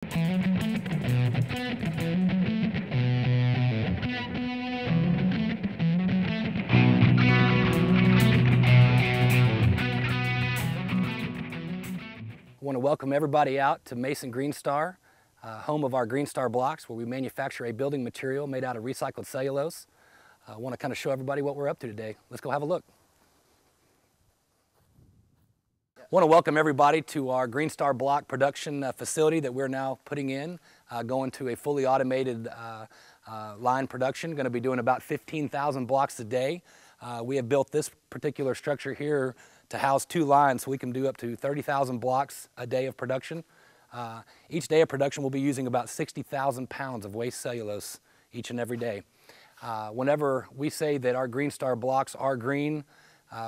I want to welcome everybody out to Mason Green Star, home of our Green Star blocks, where we manufacture a building material made out of recycled cellulose. I want to kind of show everybody what we're up to today. Let's go have a look. I want to welcome everybody to our Green Star block production facility that we're now putting in, going to a fully automated line production, going to be doing about 15,000 blocks a day. We have built this particular structure here to house 2 lines, so we can do up to 30,000 blocks a day of production. Each day of production we'll be using about 60,000 pounds of waste cellulose each and every day. Whenever we say that our Green Star blocks are green,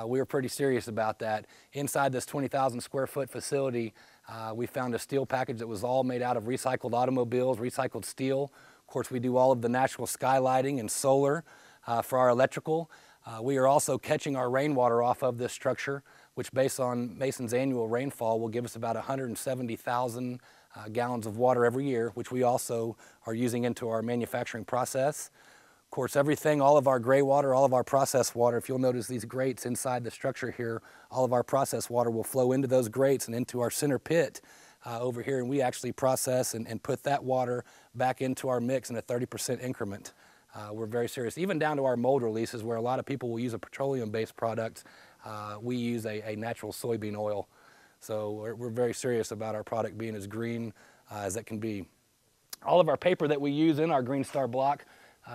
we are pretty serious about that. Inside this 20,000 square foot facility, we found a steel package that was all made out of recycled automobiles, recycled steel. Of course, we do all of the natural skylighting and solar for our electrical. We are also catching our rainwater off of this structure, which based on Mason's annual rainfall will give us about 170,000 gallons of water every year, which we also are using into our manufacturing process. Of course, everything, all of our gray water, all of our processed water, if you'll notice these grates inside the structure here, all of our processed water will flow into those grates and into our center pit over here, and we actually process and put that water back into our mix in a 30% increment. We're very serious, even down to our mold releases, where a lot of people will use a petroleum-based product. We use a natural soybean oil. So we're very serious about our product being as green as it can be. All of our paper that we use in our Green Star block,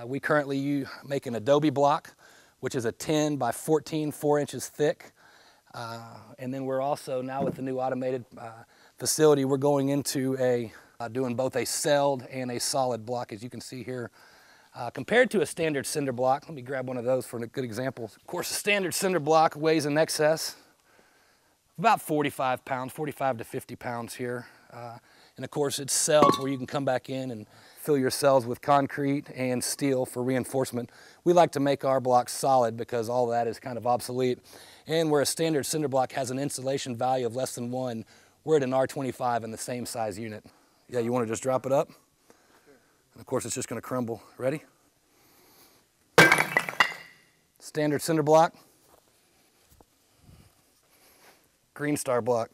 we currently make an Adobe block, which is a 10 by 14, 4 inches thick. And then we're also, now with the new automated facility, we're going into doing both a celled and a solid block, as you can see here. Compared to a standard cinder block, let me grab one of those for a good example. Of course, a standard cinder block weighs in excess about 45 pounds, 45 to 50 pounds here. And of course, it's cells where you can come back in and fill your cells with concrete and steel for reinforcement. We like to make our blocks solid because all that is kind of obsolete. And where a standard cinder block has an insulation value of less than 1, we're at an R25 in the same size unit. Yeah, you want to just drop it up? Of course, it's just going to crumble. Ready? Standard cinder block. Green Star block.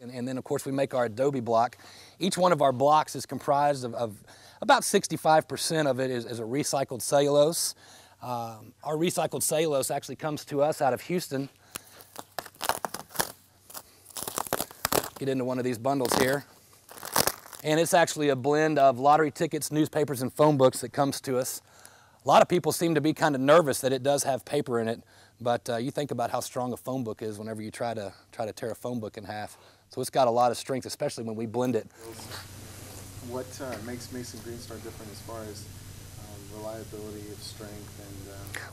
And then, of course, we make our Adobe block. Each one of our blocks is comprised of about 65% of it is a recycled cellulose. Our recycled cellulose actually comes to us out of Houston. Get into one of these bundles here. And it's actually a blend of lottery tickets, newspapers, and phone books that comes to us. A lot of people seem to be kind of nervous that it does have paper in it, but you think about how strong a phone book is whenever you try to tear a phone book in half. So it's got a lot of strength, especially when we blend it. What makes Mason Green Star different as far as reliability of strength and...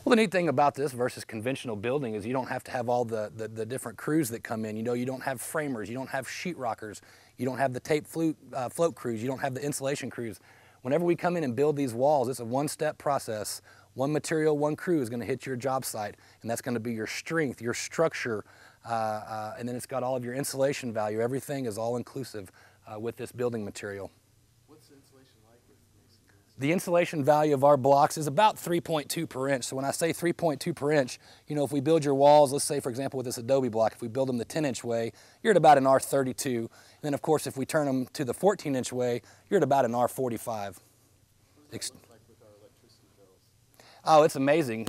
Well, the neat thing about this versus conventional building is you don't have to have all the different crews that come in. You know, you don't have framers, you don't have sheetrockers, you don't have the tape float crews, you don't have the insulation crews. Whenever we come in and build these walls, it's a one-step process. One material, one crew is going to hit your job site, and that's going to be your strength, your structure, and then it's got all of your insulation value. Everything is all-inclusive with this building material. What's the insulation like with Mason Green Star? The insulation value of our blocks is about 3.2 per inch. So when I say 3.2 per inch, you know, if we build your walls, let's say, for example, with this Adobe block, if we build them the 10-inch way, you're at about an R32. And then, of course, if we turn them to the 14-inch way, you're at about an R45. What does that look like with our electricity bills? Oh, it's amazing.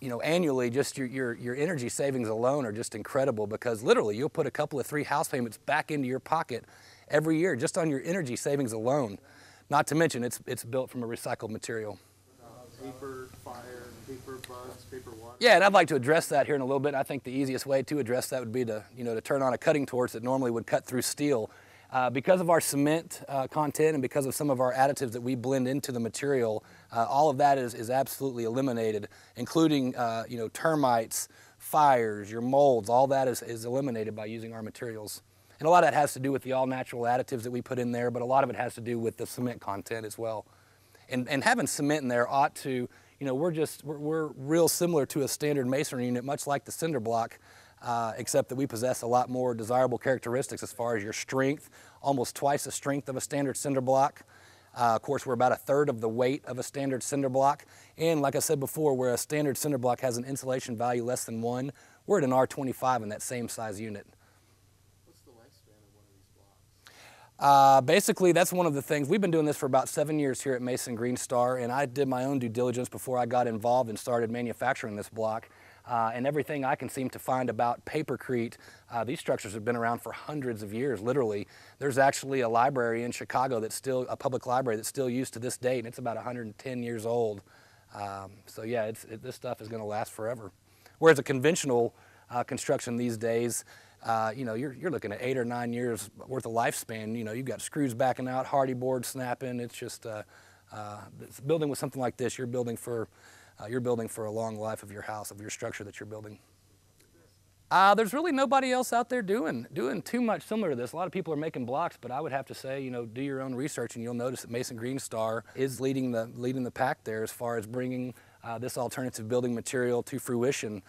You know, annually, just your energy savings alone are just incredible, because literally you'll put a couple of 3 house payments back into your pocket every year just on your energy savings alone. Not to mention it's built from a recycled material. Paper, fire, paper bugs, paper water. Yeah, and I'd like to address that here in a little bit. I think the easiest way to address that would be to turn on a cutting torch that normally would cut through steel. Because of our cement content and because of some of our additives that we blend into the material, all of that is absolutely eliminated, including termites, fires, your molds. All that is eliminated by using our materials. And a lot of that has to do with the all-natural additives that we put in there, but a lot of it has to do with the cement content as well. And having cement in there ought to, we're real similar to a standard masonry unit, much like the cinder block. except that we possess a lot more desirable characteristics as far as your strength, almost twice the strength of a standard cinder block. Of course, we're about a third of the weight of a standard cinder block. And like I said before, where a standard cinder block has an insulation value less than 1, we're at an R25 in that same size unit. What's the lifespan of one of these blocks? Basically, that's one of the things. We've been doing this for about 7 years here at Mason Green Star, and I did my own due diligence before I got involved and started manufacturing this block. And everything I can seem to find about papercrete, these structures have been around for hundreds of years, literally. There's actually a library in Chicago that's still, a public library that's still used to this date, and it's about 110 years old. So yeah, this stuff is gonna last forever. Whereas a conventional construction these days, you know, you're looking at 8 or 9 years worth of lifespan. You know, you've got screws backing out, hardy board snapping. It's just, building with something like this, you're building for a long life of your house, of your structure that you're building. There's really nobody else out there doing too much similar to this. A lot of people are making blocks, but I would have to say, you know, do your own research, and you'll notice that Mason Green Star is leading the pack there as far as bringing this alternative building material to fruition.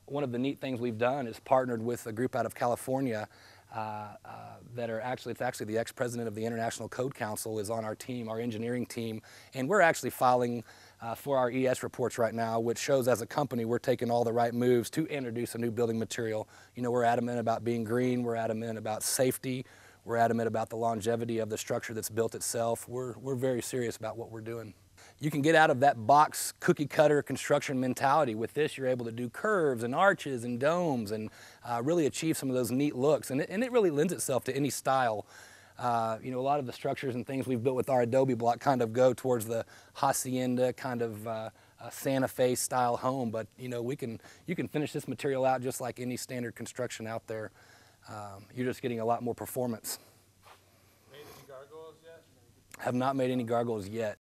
One of the neat things we've done is partnered with a group out of California that are actually, it's actually the ex-president of the International Code Council is on our team, our engineering team, and we're actually filing for our ES reports right now, which shows as a company we're taking all the right moves to introduce a new building material. You know, we're adamant about being green, we're adamant about safety, we're adamant about the longevity of the structure that's built itself. We're very serious about what we're doing. You can get out of that box cookie cutter construction mentality. With this, you're able to do curves and arches and domes and really achieve some of those neat looks. And it really lends itself to any style. You know, a lot of the structures and things we've built with our adobe block kind of go towards the hacienda kind of Santa Fe style home, but you know, you can finish this material out just like any standard construction out there. You're just getting a lot more performance. Made any gargoyles yet? Have not made any gargoyles yet.